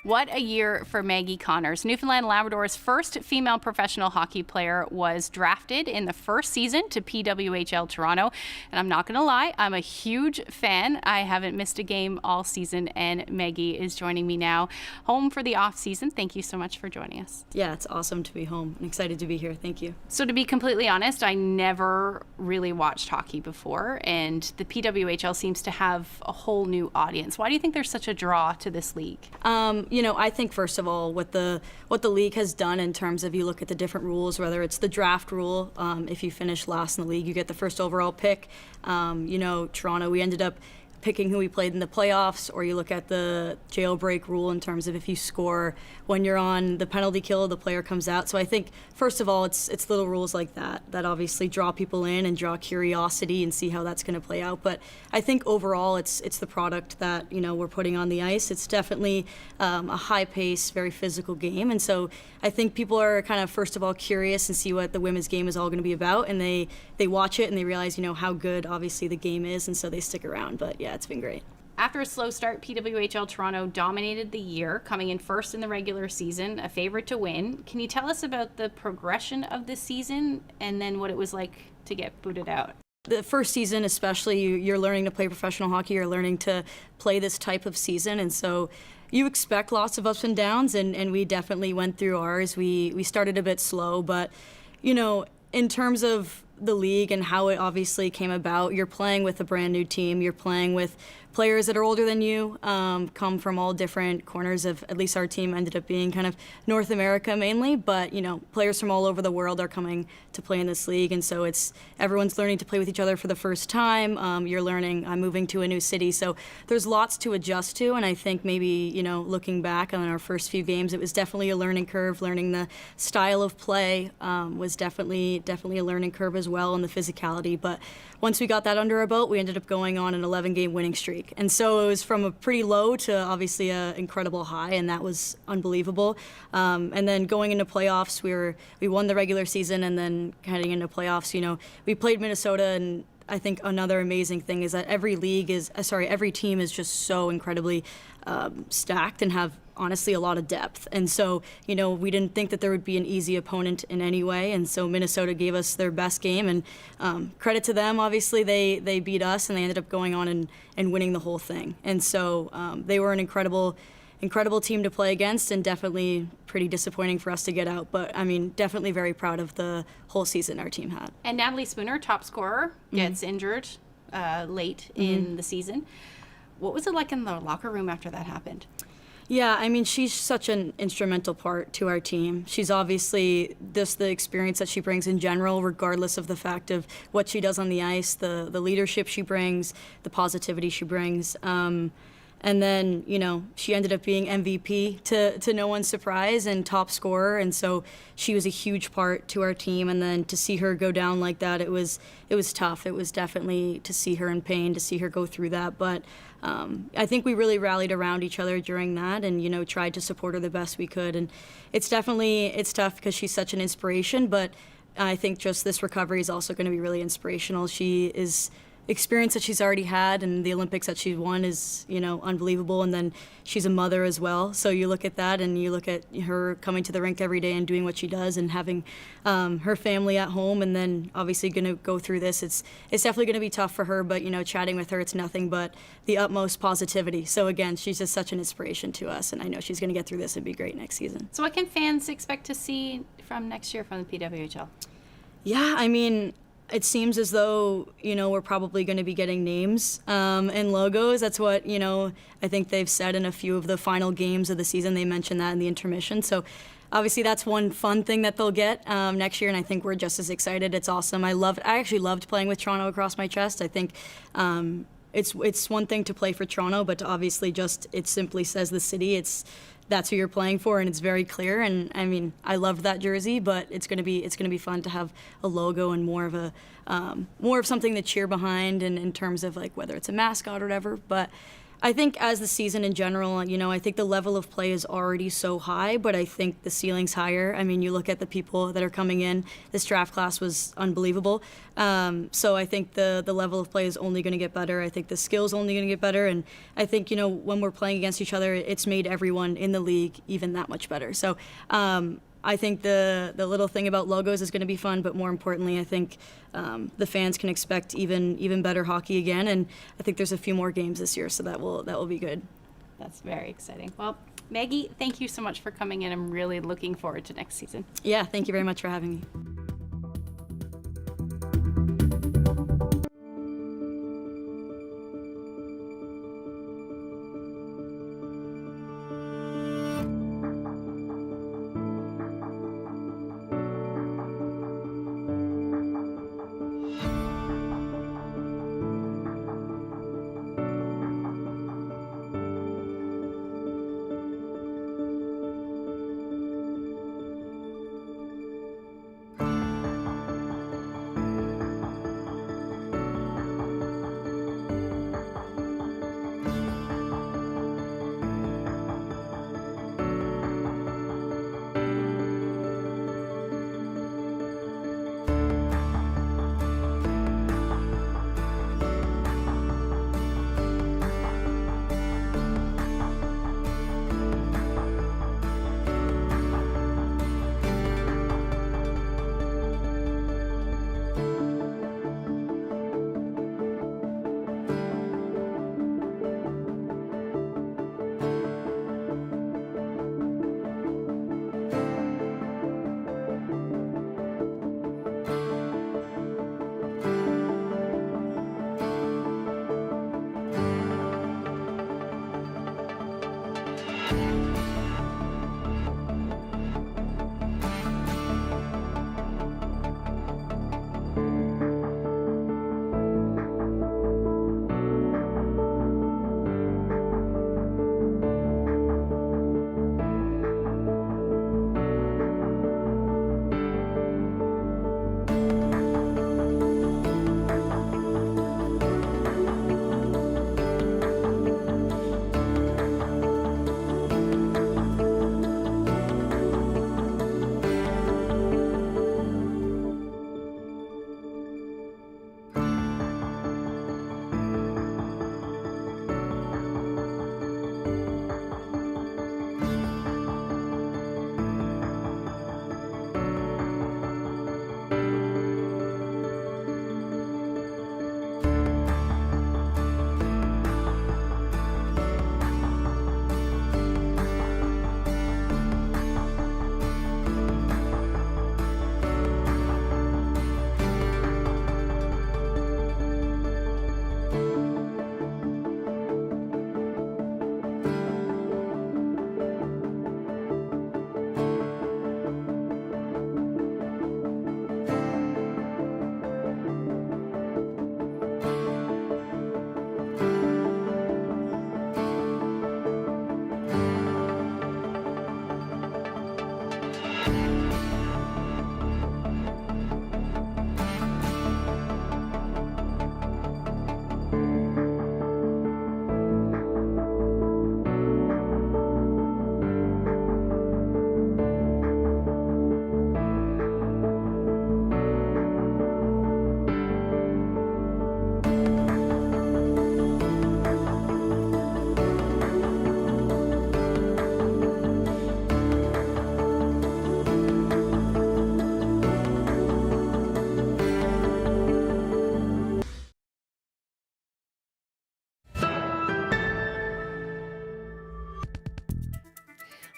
[SPEAKER 17] What a year for Maggie Connors. Newfoundland and Labrador's first female professional hockey player was drafted in the first season to PWHL Toronto. And I'm not going to lie, I'm a huge fan. I haven't missed a game all season, and Maggie is joining me now home for the off season. Thank you so much for joining us.
[SPEAKER 20] Yeah, it's awesome to be home. I'm excited to be here. Thank you.
[SPEAKER 17] So to be completely honest, I never really watched hockey before, and the PWHL seems to have a whole new audience. Why do you think there's such a draw to this league?
[SPEAKER 20] You know, I think first of all, what the league has done in terms of you look at the different rules, whether it's the draft rule, if you finish last in the league, you get the first overall pick. You know, Toronto, we ended up picking who we played in the playoffs, or you look at the jailbreak rule in terms of if you score when you're on the penalty kill, the player comes out. So I think, first of all, it's little rules like that obviously draw people in and draw curiosity and see how that's going to play out. But I think overall, it's the product that, you know, we're putting on the ice. It's definitely a high-paced, very physical game. And so I think people are kind of, first of all, curious and see what the women's game is all going to be about. And they watch it and they realize, you know, how good, obviously, the game is. And so they stick around. But yeah, it's been great.
[SPEAKER 17] After a slow start, PWHL Toronto dominated the year, coming in first in the regular season, a favorite to win. Can you tell us about the progression of the season and then what it was like to get booted out?
[SPEAKER 20] The first season especially, you're learning to play professional hockey, you're learning to play this type of season, and so you expect lots of ups and downs, and we definitely went through ours. We started a bit slow, but, you know, in terms of the league and how it obviously came about, you're playing with a brand new team, you're playing with players that are older than you, come from all different corners of, at least our team ended up being kind of North America mainly, but, you know, players from all over the world are coming to play in this league, and so everyone's learning to play with each other for the first time. You're learning, I'm moving to a new city, so there's lots to adjust to, and I think maybe, you know, looking back on our first few games, it was definitely a learning curve. Learning the style of play was definitely a learning curve as well, and the physicality, but once we got that under our belt, we ended up going on an 11-game winning streak. And so it was from a pretty low to obviously an incredible high, and that was unbelievable. And then going into playoffs, we won the regular season, and then heading into playoffs, you know, we played Minnesota, and I think another amazing thing is that every team is just so incredibly stacked and have honestly a lot of depth. And so, you know, we didn't think that there would be an easy opponent in any way. And so Minnesota gave us their best game, and credit to them. Obviously, they beat us, and they ended up going on and winning the whole thing. And so they were an incredible team to play against, and definitely pretty disappointing for us to get out. But I mean, definitely very proud of the whole season our team had.
[SPEAKER 17] And Natalie Spooner, top scorer, gets injured late in the season. What was it like in the locker room after that happened?
[SPEAKER 20] Yeah, I mean, she's such an instrumental part to our team. She's obviously just the experience that she brings in general, regardless of the fact of what she does on the ice, the leadership she brings, the positivity she brings. And then, you know, she ended up being MVP to no one's surprise, and top scorer. And so she was a huge part to our team. And then to see her go down like that, it was tough. It was definitely to see her in pain, to see her go through that. But I think we really rallied around each other during that, and, you know, tried to support her the best we could. And it's tough because she's such an inspiration. But I think just this recovery is also going to be really inspirational. She is experience that she's already had, and the Olympics that she's won is, you know, unbelievable. And then she's a mother as well, so you look at that, and you look at her coming to the rink every day and doing what she does, and having her family at home, and then obviously going to go through this. It's definitely going to be tough for her, but, you know, chatting with her, it's nothing but the utmost positivity. So again, she's just such an inspiration to us, and I know she's going to get through this and be great next season.
[SPEAKER 17] So what can fans expect to see from next year from the PWHL?
[SPEAKER 20] Yeah, I mean, it seems as though, you know, we're probably going to be getting names and logos. That's what, you know, I think they've said in a few of the final games of the season. They mentioned that in the intermission. So obviously that's one fun thing that they'll get next year, and I think we're just as excited. It's awesome. I actually loved playing with Toronto across my chest. I think it's one thing to play for Toronto, but to obviously just, it simply says the city. It's that's who you're playing for, and it's very clear. And I mean, I loved that jersey, but it's gonna be fun to have a logo and more of something to cheer behind, and in terms of like whether it's a mascot or whatever. But I think as the season in general, you know, I think the level of play is already so high, but I think the ceiling's higher. I mean, you look at the people that are coming in. This draft class was unbelievable. So I think the level of play is only going to get better. I think the skill's only going to get better. And I think, you know, when we're playing against each other, it's made everyone in the league even that much better. So I think the little thing about logos is going to be fun, but more importantly, I think the fans can expect even better hockey again, and I think there's a few more games this year, so that will be good.
[SPEAKER 17] That's very exciting. Well, Maggie, thank you so much for coming in. I'm really looking forward to next season.
[SPEAKER 20] Yeah, thank you very much for having me.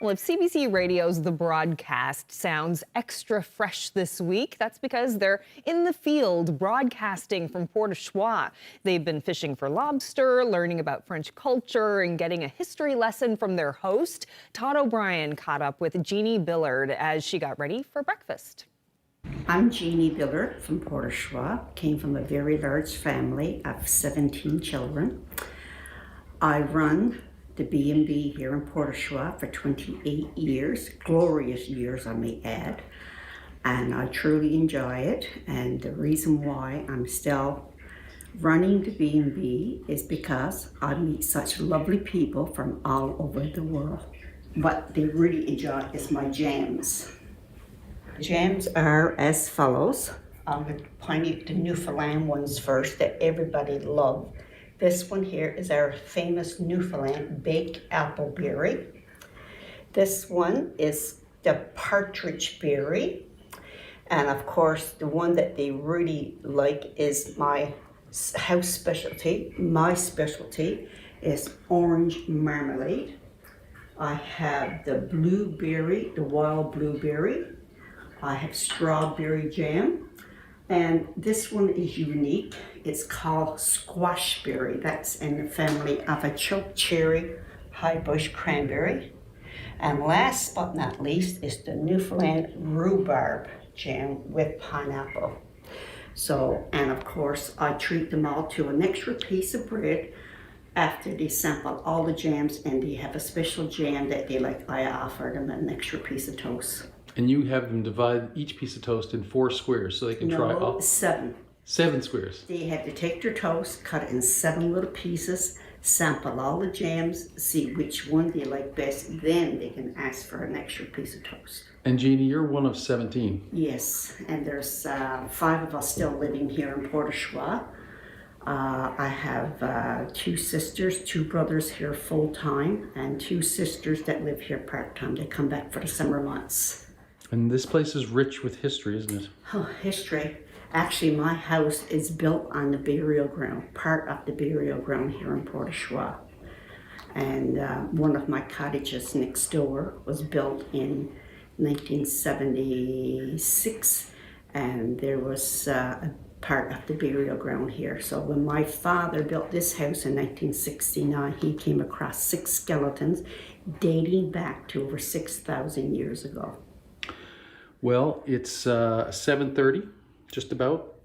[SPEAKER 1] Well, if CBC Radio's The Broadcast sounds extra fresh this week, that's because they're in the field broadcasting from Port au Choix. They've been fishing for lobster, learning about French culture, and getting a history lesson from their host. Todd O'Brien caught up with Jeannie Billard as she got ready for breakfast.
[SPEAKER 2] I'm Jeannie Billard from Port au Choix, came from a very large family of 17 children. I run the B&B here in Port for 28 years, glorious years I may add, and I truly enjoy it. And the reason why I'm still running the B&B is because I meet such lovely people from all over the world. What they really enjoy is my jams. Jams are as follows. I'm going to point out the Newfoundland ones first that everybody loves. This one here is our famous Newfoundland baked apple berry. This one is the partridge berry. And of course, the one that they really like is my house specialty. My specialty is orange marmalade. I have the blueberry, the wild blueberry. I have strawberry jam. And this one is unique. It's called squashberry. That's in the family of a choke cherry, high bush cranberry. And last but not least is the Newfoundland rhubarb jam with pineapple. So, and of course, I treat them all to an extra piece of bread after they sample all the jams, and they have a special jam that they like. I offer them an extra piece of toast.
[SPEAKER 7] And you have them divide each piece of toast in 4 squares so they can try all?
[SPEAKER 2] 7.
[SPEAKER 7] 7 squares.
[SPEAKER 2] They have to take their toast, cut it in 7 little pieces, sample all the jams, see which one they like best, then they can ask for an extra piece of toast.
[SPEAKER 7] And Jeannie, you're one of 17.
[SPEAKER 2] Yes, and there's 5 of us still living here in Port I have 2 sisters, 2 brothers here full-time, and 2 sisters that live here part-time. They come back for the summer months.
[SPEAKER 7] And this place is rich with history, isn't it?
[SPEAKER 2] Oh, history. Actually, my house is built on the burial ground, part of the burial ground here in Port And one of my cottages next door was built in 1976, and there was a part of the burial ground here. So when my father built this house in 1969, he came across 6 skeletons dating back to over 6,000 years ago.
[SPEAKER 7] Well, it's 7:30, just about,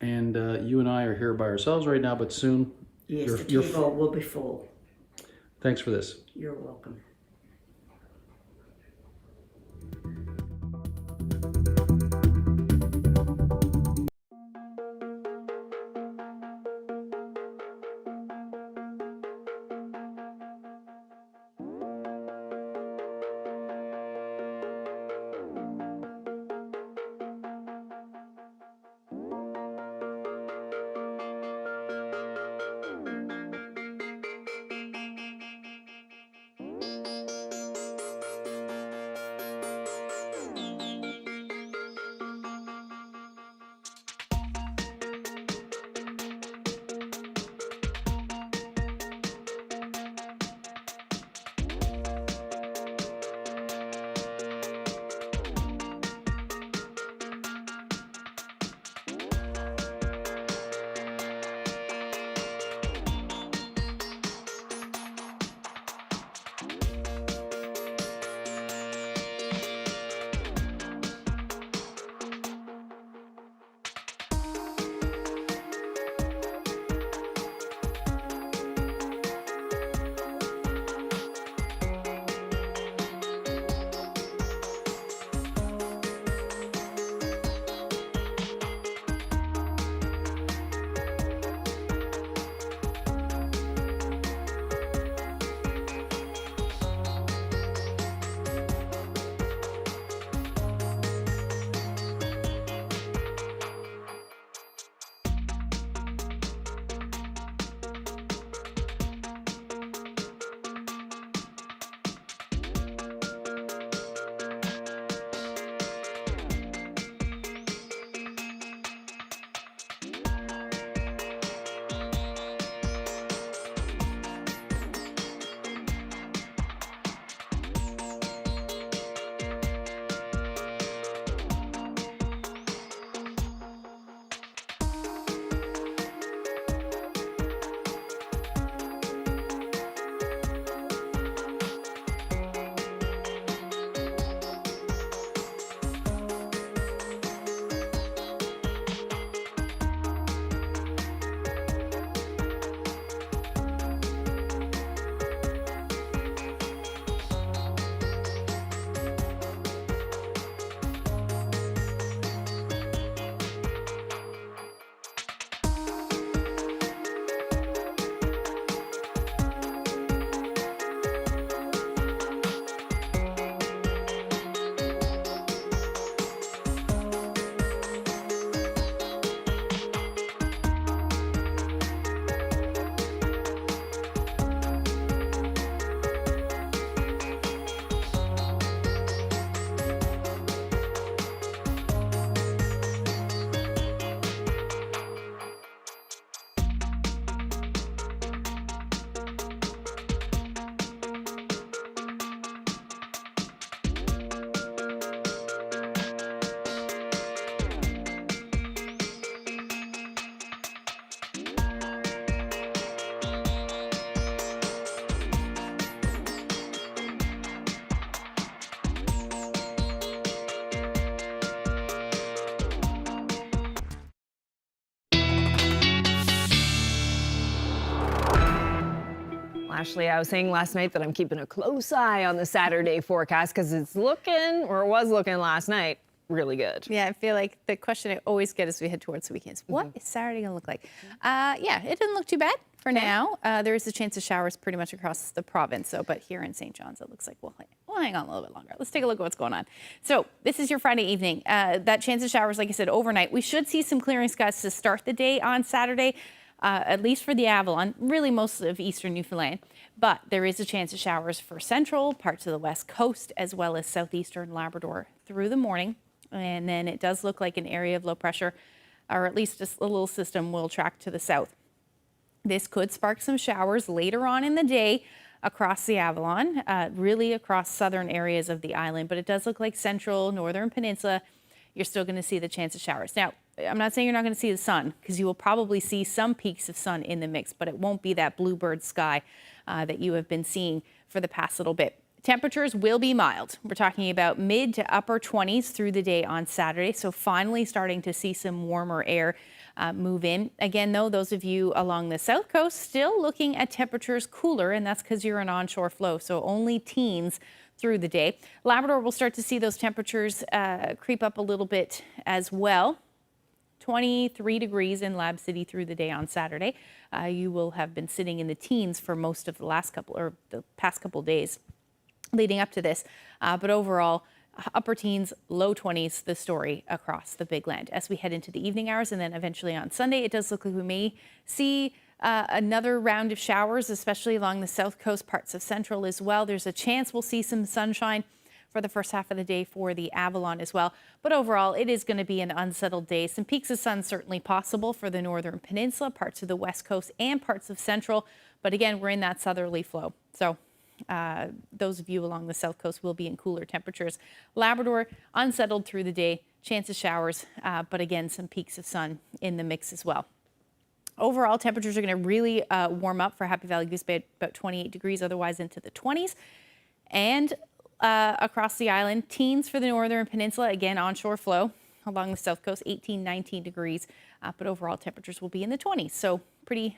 [SPEAKER 7] and you and I are here by ourselves right now, but soon...
[SPEAKER 2] Yes, the table will be full.
[SPEAKER 7] Thanks for this.
[SPEAKER 2] You're welcome.
[SPEAKER 1] Ashley, I was saying last night that I'm keeping a close eye on the Saturday forecast because it's looking, or it was looking last night, really good.
[SPEAKER 17] Yeah, I feel like the question I always get as we head towards the weekends, what is Saturday going to look like? Yeah, it doesn't look too bad for now. There is a chance of showers pretty much across the province, but here in St. John's, it looks like we'll hang on a little bit longer. Let's take a look at what's going on. So this is your Friday evening. That chance of showers, like I said, overnight. We should see some clearing skies to start the day on Saturday, at least for the Avalon, really most of eastern Newfoundland. But there is a chance of showers for central, parts of the west coast, as well as southeastern Labrador through the morning. And then it does look like an area of low pressure, or at least a little system, will track to the south. This could spark some showers later on in the day across the Avalon, really across southern areas of the island. But it does look like central, northern peninsula, you're still going to see the chance of showers. Now, I'm not saying you're not going to see the sun, because you will probably see some peaks of sun in the mix, but it won't be that bluebird sky that you have been seeing for the past little bit. Temperatures will be mild. We're talking about mid to upper 20s through the day on Saturday. So finally starting to see some warmer air move in. Again, though, those of you along the south coast still looking at temperatures cooler, and that's because you're an onshore flow. So only teens through the day. Labrador will start to see those temperatures creep up a little bit as well. 23 degrees in Lab City through the day on Saturday. You will have been sitting in the teens for most of the past couple days leading up to this, but overall upper teens, low 20s, the story across the big land as we head into the evening hours. And then eventually on Sunday, it does look like we may see another round of showers, especially along the south coast, parts of central as well. There's a chance we'll see some sunshine for the first half of the day for the Avalon as well. But overall, it is going to be an unsettled day. Some peaks of sun certainly possible for the northern peninsula, parts of the west coast and parts of central. But again, we're in that southerly flow. So those of you along the south coast will be in cooler temperatures. Labrador, unsettled through the day, chance of showers, but again, some peaks of sun in the mix as well. Overall, temperatures are going to really warm up for Happy Valley Goose Bay, about 28 degrees, otherwise into the 20s. And across the island, teens for the northern peninsula, again, onshore flow. Along the south coast, 18, 19 degrees, but overall temperatures will be in the 20s. So pretty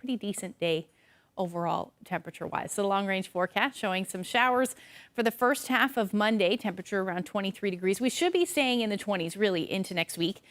[SPEAKER 17] decent day overall temperature-wise. So the long-range forecast showing some showers for the first half of Monday, temperature around 23 degrees. We should be staying in the 20s really into next week,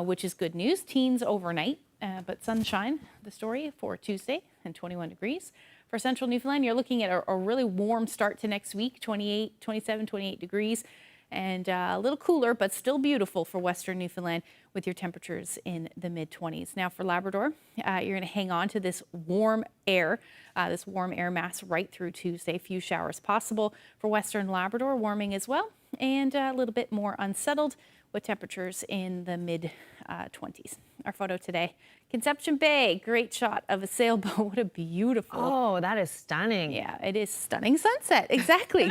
[SPEAKER 17] which is good news. Teens overnight, but sunshine, the story for Tuesday, and 21 degrees. For central Newfoundland, you're looking at a really warm start to next week, 27, 28 degrees. And a little cooler, but still beautiful for western Newfoundland with your temperatures in the mid-20s. Now for Labrador, you're going to hang on to this warm air mass right through Tuesday. Few showers possible for western Labrador, warming as well, and a little bit more unsettled with temperatures in the mid-20s. Our photo today, Conception Bay, great shot of a sailboat. What a beautiful.
[SPEAKER 1] Oh, that is stunning.
[SPEAKER 17] Yeah, it is stunning sunset. Exactly.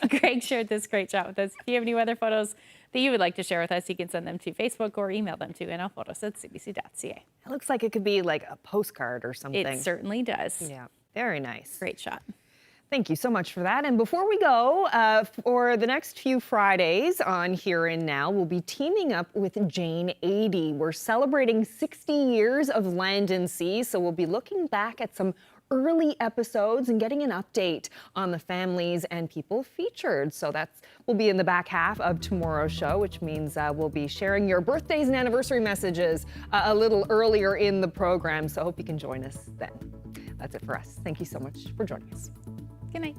[SPEAKER 17] Greg shared this great shot with us. If you have any weather photos that you would like to share with us, you can send them to Facebook or email them to nlphotos@cbc.ca.
[SPEAKER 1] It looks like it could be like a postcard or something.
[SPEAKER 17] It certainly does.
[SPEAKER 1] Yeah, very nice.
[SPEAKER 17] Great shot.
[SPEAKER 1] Thank you so much for that. And before we go, for the next few Fridays on Here and Now, we'll be teaming up with Jane 80. We're celebrating 60 years of Land and Sea, so we'll be looking back at some early episodes and getting an update on the families and people featured. So will be in the back half of tomorrow's show, which means we'll be sharing your birthdays and anniversary messages a little earlier in the program. So I hope you can join us then. That's it for us. Thank you so much for joining us.
[SPEAKER 17] Good night.